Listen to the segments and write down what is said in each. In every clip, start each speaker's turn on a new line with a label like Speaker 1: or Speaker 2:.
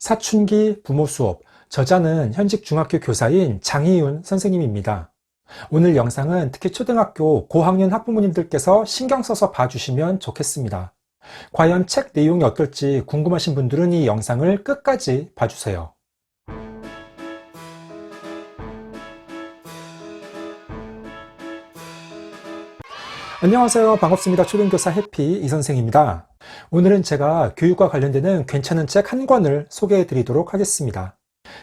Speaker 1: 사춘기 부모 수업, 저자는 현직 중학교 교사인 장희윤 선생님입니다. 오늘 영상은 특히 초등학교 고학년 학부모님들께서 신경 써서 봐주시면 좋겠습니다. 과연 책 내용이 어떨지 궁금하신 분들은 이 영상을 끝까지 봐주세요. 안녕하세요. 반갑습니다. 초등교사 해피 이선생입니다. 오늘은 제가 교육과 관련되는 괜찮은 책 한 권을 소개해 드리도록 하겠습니다.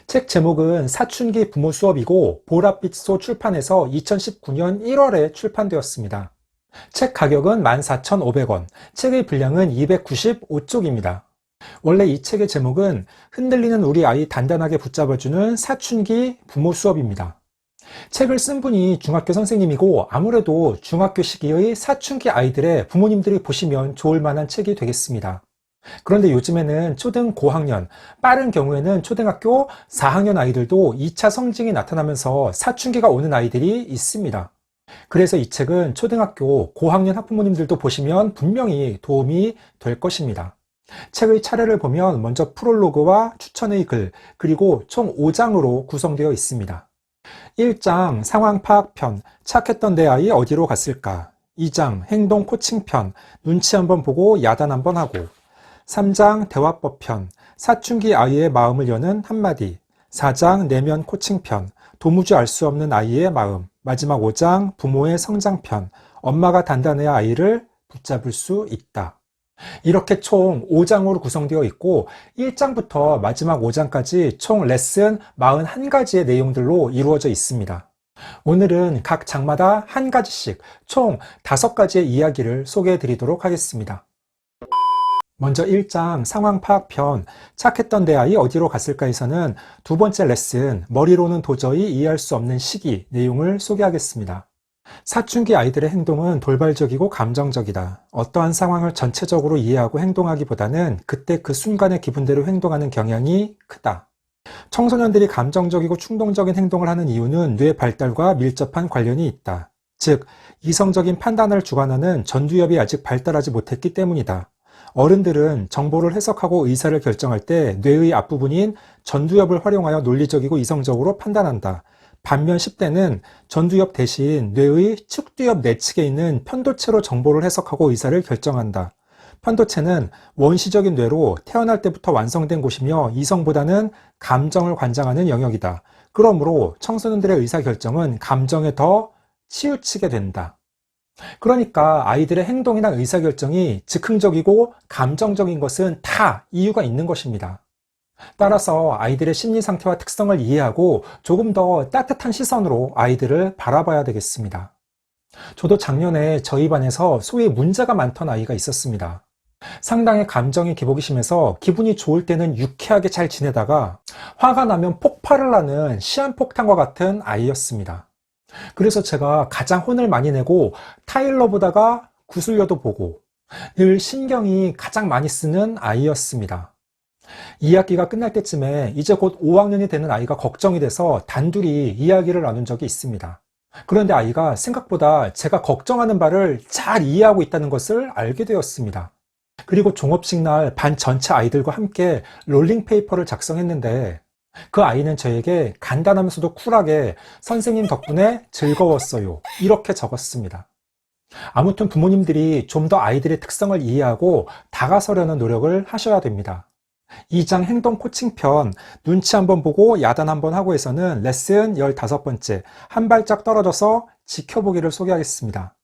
Speaker 1: 책 제목은 사춘기 부모 수업이고 보랏빛소 출판에서 2019년 1월에 출판되었습니다. 책 가격은 14,500원, 책의 분량은 295쪽입니다. 원래 이 책의 제목은 흔들리는 우리 아이 단단하게 붙잡아주는 사춘기 부모 수업입니다. 책을 쓴 분이 중학교 선생님이고 아무래도 중학교 시기의 사춘기 아이들의 부모님들이 보시면 좋을 만한 책이 되겠습니다. 그런데 요즘에는 초등 고학년, 빠른 경우에는 초등학교 4학년 아이들도 2차 성징이 나타나면서 사춘기가 오는 아이들이 있습니다. 그래서 이 책은 초등학교 고학년 학부모님들도 보시면 분명히 도움이 될 것입니다. 책의 차례를 보면 먼저 프롤로그와 추천의 글, 그리고 총 5장으로 구성되어 있습니다. 1장 상황 파악편, 착했던 내 아이 어디로 갔을까? 2장 행동 코칭편, 눈치 한번 보고 야단 한번 하고. 3장 대화법편, 사춘기 아이의 마음을 여는 한마디. 4장 내면 코칭편, 도무지 알 수 없는 아이의 마음. 마지막 5장 부모의 성장편, 엄마가 단단해야 아이를 붙잡을 수 있다. 이렇게 총 5장으로 구성되어 있고 1장부터 마지막 5장까지 총 레슨 41가지의 내용들로 이루어져 있습니다. 오늘은 각 장마다 한 가지씩 총 5가지의 이야기를 소개해 드리도록 하겠습니다. 먼저 1장 상황 파악편, 착했던 내 아이 어디로 갔을까에서는 두 번째 레슨 머리로는 도저히 이해할 수 없는 시기 내용을 소개하겠습니다. 사춘기 아이들의 행동은 돌발적이고 감정적이다. 어떠한 상황을 전체적으로 이해하고 행동하기보다는 그때 그 순간의 기분대로 행동하는 경향이 크다. 청소년들이 감정적이고 충동적인 행동을 하는 이유는 뇌 발달과 밀접한 관련이 있다. 즉, 이성적인 판단을 주관하는 전두엽이 아직 발달하지 못했기 때문이다. 어른들은 정보를 해석하고 의사를 결정할 때 뇌의 앞부분인 전두엽을 활용하여 논리적이고 이성적으로 판단한다. 반면 10대는 전두엽 대신 뇌의 측두엽 내측에 있는 편도체로 정보를 해석하고 의사를 결정한다. 편도체는 원시적인 뇌로 태어날 때부터 완성된 곳이며 이성보다는 감정을 관장하는 영역이다. 그러므로 청소년들의 의사결정은 감정에 더 치우치게 된다. 그러니까 아이들의 행동이나 의사결정이 즉흥적이고 감정적인 것은 다 이유가 있는 것입니다. 따라서 아이들의 심리 상태와 특성을 이해하고 조금 더 따뜻한 시선으로 아이들을 바라봐야 되겠습니다. 저도 작년에 저희 반에서 소위 문제가 많던 아이가 있었습니다. 상당히 감정이 기복이 심해서 기분이 좋을 때는 유쾌하게 잘 지내다가 화가 나면 폭발을 하는 시한폭탄과 같은 아이였습니다. 그래서 제가 가장 혼을 많이 내고 타일러 보다가 구슬려도 보고 늘 신경이 가장 많이 쓰는 아이였습니다. 2학기가 끝날 때쯤에 이제 곧 5학년이 되는 아이가 걱정이 돼서 단둘이 이야기를 나눈 적이 있습니다. 그런데 아이가 생각보다 제가 걱정하는 바를 잘 이해하고 있다는 것을 알게 되었습니다. 그리고 종업식 날 반 전체 아이들과 함께 롤링페이퍼를 작성했는데 그 아이는 저에게 간단하면서도 쿨하게 선생님 덕분에 즐거웠어요. 이렇게 적었습니다. 아무튼 부모님들이 좀 더 아이들의 특성을 이해하고 다가서려는 노력을 하셔야 됩니다. 2장 행동 코칭편, 눈치 한번 보고 야단 한번 하고에서는 레슨 15번째, 한 발짝 떨어져서 지켜보기를 소개하겠습니다.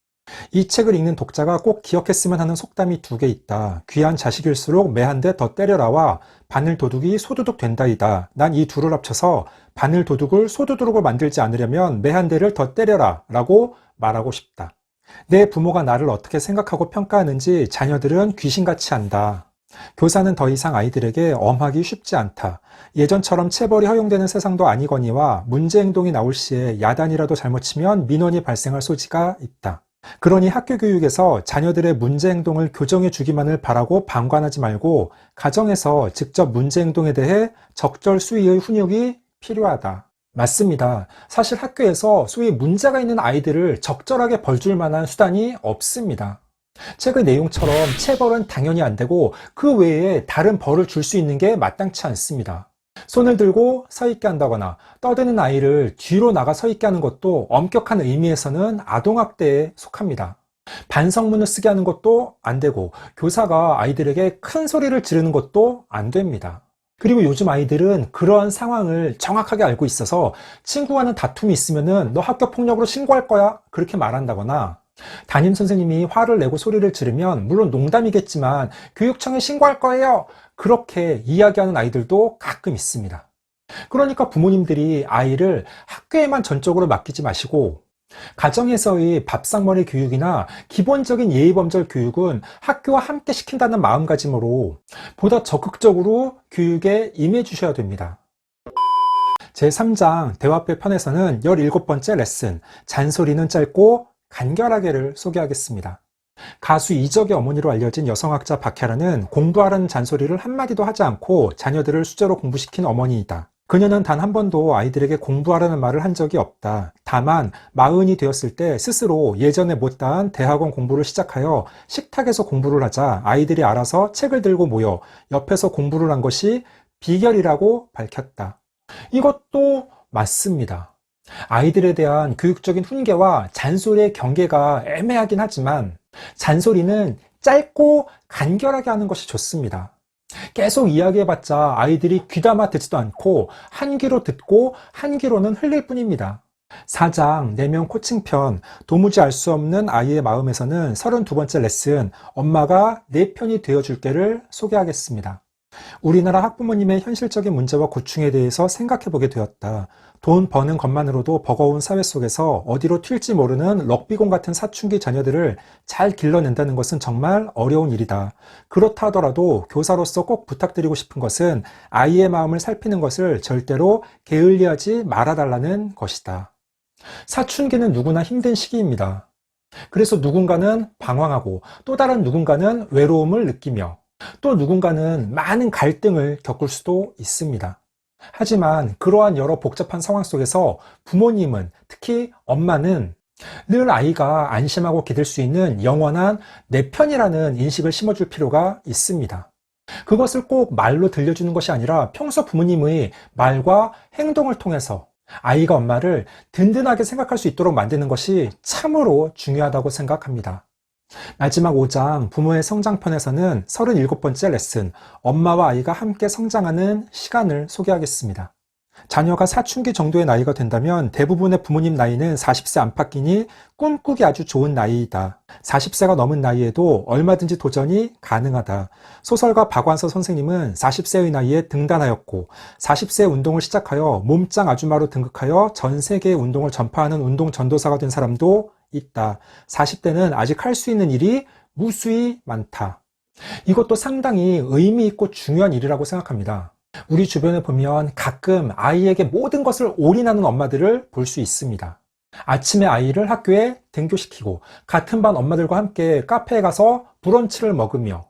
Speaker 1: 이 책을 읽는 독자가 꼭 기억했으면 하는 속담이 2개 있다. 귀한 자식일수록 매 한 대 더 때려라와 바늘 도둑이 소도둑 된다이다. 난 이 둘을 합쳐서 바늘 도둑을 소도둑으로 만들지 않으려면 매 한 대를 더 때려라 라고 말하고 싶다. 내 부모가 나를 어떻게 생각하고 평가하는지 자녀들은 귀신같이 안다. 교사는 더 이상 아이들에게 엄하기 쉽지 않다. 예전처럼 체벌이 허용되는 세상도 아니거니와 문제 행동이 나올 시에 야단이라도 잘못 치면 민원이 발생할 소지가 있다. 그러니 학교 교육에서 자녀들의 문제 행동을 교정해 주기만을 바라고 방관하지 말고 가정에서 직접 문제 행동에 대해 적절 수위의 훈육이 필요하다. 맞습니다. 사실 학교에서 소위 문제가 있는 아이들을 적절하게 벌줄 만한 수단이 없습니다. 책의 내용처럼 체벌은 당연히 안 되고 그 외에 다른 벌을 줄 수 있는 게 마땅치 않습니다. 손을 들고 서 있게 한다거나 떠드는 아이를 뒤로 나가 서 있게 하는 것도 엄격한 의미에서는 아동학대에 속합니다. 반성문을 쓰게 하는 것도 안 되고 교사가 아이들에게 큰 소리를 지르는 것도 안 됩니다. 그리고 요즘 아이들은 그러한 상황을 정확하게 알고 있어서 친구와는 다툼이 있으면은 너 학교 폭력으로 신고할 거야 그렇게 말한다거나 담임 선생님이 화를 내고 소리를 지르면 물론 농담이겠지만 교육청에 신고할 거예요 그렇게 이야기하는 아이들도 가끔 있습니다. 그러니까 부모님들이 아이를 학교에만 전적으로 맡기지 마시고 가정에서의 밥상머리 교육이나 기본적인 예의범절 교육은 학교와 함께 시킨다는 마음가짐으로 보다 적극적으로 교육에 임해 주셔야 됩니다. 제3장 대화표 편에서는 17번째 레슨 잔소리는 짧고 간결하게를 소개하겠습니다. 가수 이적의 어머니로 알려진 여성학자 박혜라는 공부하라는 잔소리를 한마디도 하지 않고 자녀들을 수제로 공부시킨 어머니이다. 그녀는 단 한 번도 아이들에게 공부하라는 말을 한 적이 없다. 다만 40이 되었을 때 스스로 예전에 못다한 대학원 공부를 시작하여 식탁에서 공부를 하자 아이들이 알아서 책을 들고 모여 옆에서 공부를 한 것이 비결이라고 밝혔다. 이것도 맞습니다. 아이들에 대한 교육적인 훈계와 잔소리의 경계가 애매하긴 하지만 잔소리는 짧고 간결하게 하는 것이 좋습니다. 계속 이야기해봤자 아이들이 귀담아 듣지도 않고 한 귀로 듣고 한 귀로는 흘릴 뿐입니다. 4장 내면 코칭편 도무지 알 수 없는 아이의 마음에서는 32번째 레슨 엄마가 내 편이 되어줄게를 소개하겠습니다. 우리나라 학부모님의 현실적인 문제와 고충에 대해서 생각해보게 되었다. 돈 버는 것만으로도 버거운 사회 속에서 어디로 튈지 모르는 럭비공 같은 사춘기 자녀들을 잘 길러낸다는 것은 정말 어려운 일이다. 그렇다 하더라도 교사로서 꼭 부탁드리고 싶은 것은 아이의 마음을 살피는 것을 절대로 게을리하지 말아달라는 것이다. 사춘기는 누구나 힘든 시기입니다. 그래서 누군가는 방황하고 또 다른 누군가는 외로움을 느끼며 또 누군가는 많은 갈등을 겪을 수도 있습니다. 하지만 그러한 여러 복잡한 상황 속에서 부모님은 특히 엄마는 늘 아이가 안심하고 기댈 수 있는 영원한 내 편이라는 인식을 심어줄 필요가 있습니다. 그것을 꼭 말로 들려주는 것이 아니라 평소 부모님의 말과 행동을 통해서 아이가 엄마를 든든하게 생각할 수 있도록 만드는 것이 참으로 중요하다고 생각합니다. 마지막 5장 부모의 성장편에서는 37번째 레슨 엄마와 아이가 함께 성장하는 시간을 소개하겠습니다. 자녀가 사춘기 정도의 나이가 된다면 대부분의 부모님 나이는 40세 안팎이니 꿈꾸기 아주 좋은 나이이다. 40세가 넘은 나이에도 얼마든지 도전이 가능하다. 소설가 박완서 선생님은 40세의 나이에 등단하였고 40세 운동을 시작하여 몸짱 아줌마로 등극하여 전 세계의 운동을 전파하는 운동 전도사가 된 사람도 있다. 40대는 아직 할 수 있는 일이 무수히 많다. 이것도 상당히 의미 있고 중요한 일이라고 생각합니다. 우리 주변에 보면 가끔 아이에게 모든 것을 올인하는 엄마들을 볼 수 있습니다. 아침에 아이를 학교에 등교시키고 같은 반 엄마들과 함께 카페에 가서 브런치를 먹으며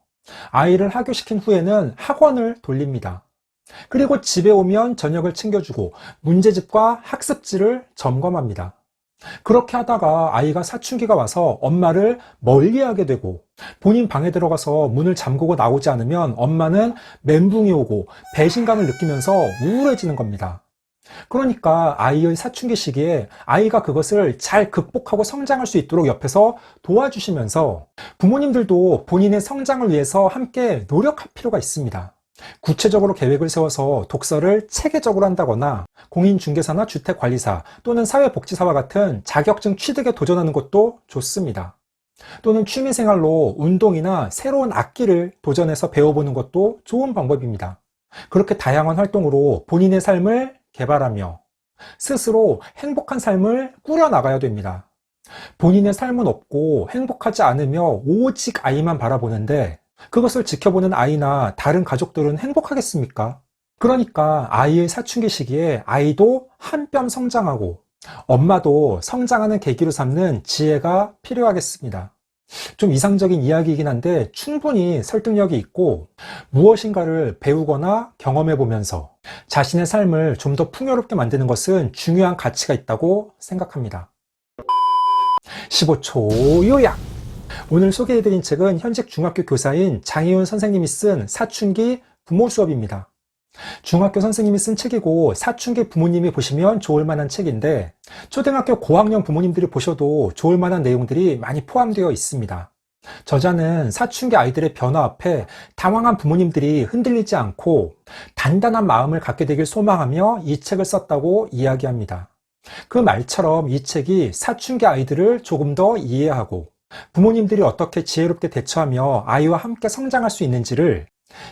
Speaker 1: 아이를 하교시킨 후에는 학원을 돌립니다. 그리고 집에 오면 저녁을 챙겨주고 문제집과 학습지를 점검합니다. 그렇게 하다가 아이가 사춘기가 와서 엄마를 멀리하게 되고 본인 방에 들어가서 문을 잠그고 나오지 않으면 엄마는 멘붕이 오고 배신감을 느끼면서 우울해지는 겁니다. 그러니까 아이의 사춘기 시기에 아이가 그것을 잘 극복하고 성장할 수 있도록 옆에서 도와주시면서 부모님들도 본인의 성장을 위해서 함께 노력할 필요가 있습니다. 구체적으로 계획을 세워서 독서를 체계적으로 한다거나 공인중개사나 주택관리사 또는 사회복지사와 같은 자격증 취득에 도전하는 것도 좋습니다. 또는 취미생활로 운동이나 새로운 악기를 도전해서 배워보는 것도 좋은 방법입니다. 그렇게 다양한 활동으로 본인의 삶을 개발하며 스스로 행복한 삶을 꾸려나가야 됩니다. 본인의 삶은 없고 행복하지 않으며 오직 아이만 바라보는데 그것을 지켜보는 아이나 다른 가족들은 행복하겠습니까? 그러니까 아이의 사춘기 시기에 아이도 한 뼘 성장하고 엄마도 성장하는 계기로 삼는 지혜가 필요하겠습니다. 좀 이상적인 이야기이긴 한데 충분히 설득력이 있고 무엇인가를 배우거나 경험해 보면서 자신의 삶을 좀 더 풍요롭게 만드는 것은 중요한 가치가 있다고 생각합니다. 15초 요약! 오늘 소개해드린 책은 현직 중학교 교사인 장희훈 선생님이 쓴 사춘기 부모 수업입니다. 중학교 선생님이 쓴 책이고 사춘기 부모님이 보시면 좋을 만한 책인데 초등학교 고학년 부모님들이 보셔도 좋을 만한 내용들이 많이 포함되어 있습니다. 저자는 사춘기 아이들의 변화 앞에 당황한 부모님들이 흔들리지 않고 단단한 마음을 갖게 되길 소망하며 이 책을 썼다고 이야기합니다. 그 말처럼 이 책이 사춘기 아이들을 조금 더 이해하고 부모님들이 어떻게 지혜롭게 대처하며 아이와 함께 성장할 수 있는지를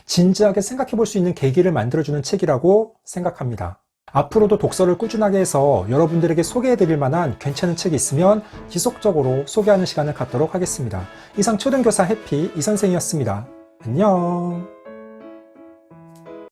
Speaker 1: 진지하게 생각해 볼 수 있는 계기를 만들어주는 책이라고 생각합니다. 앞으로도 독서를 꾸준하게 해서 여러분들에게 소개해 드릴 만한 괜찮은 책이 있으면 지속적으로 소개하는 시간을 갖도록 하겠습니다. 이상 초등교사 해피 이선생이었습니다. 안녕.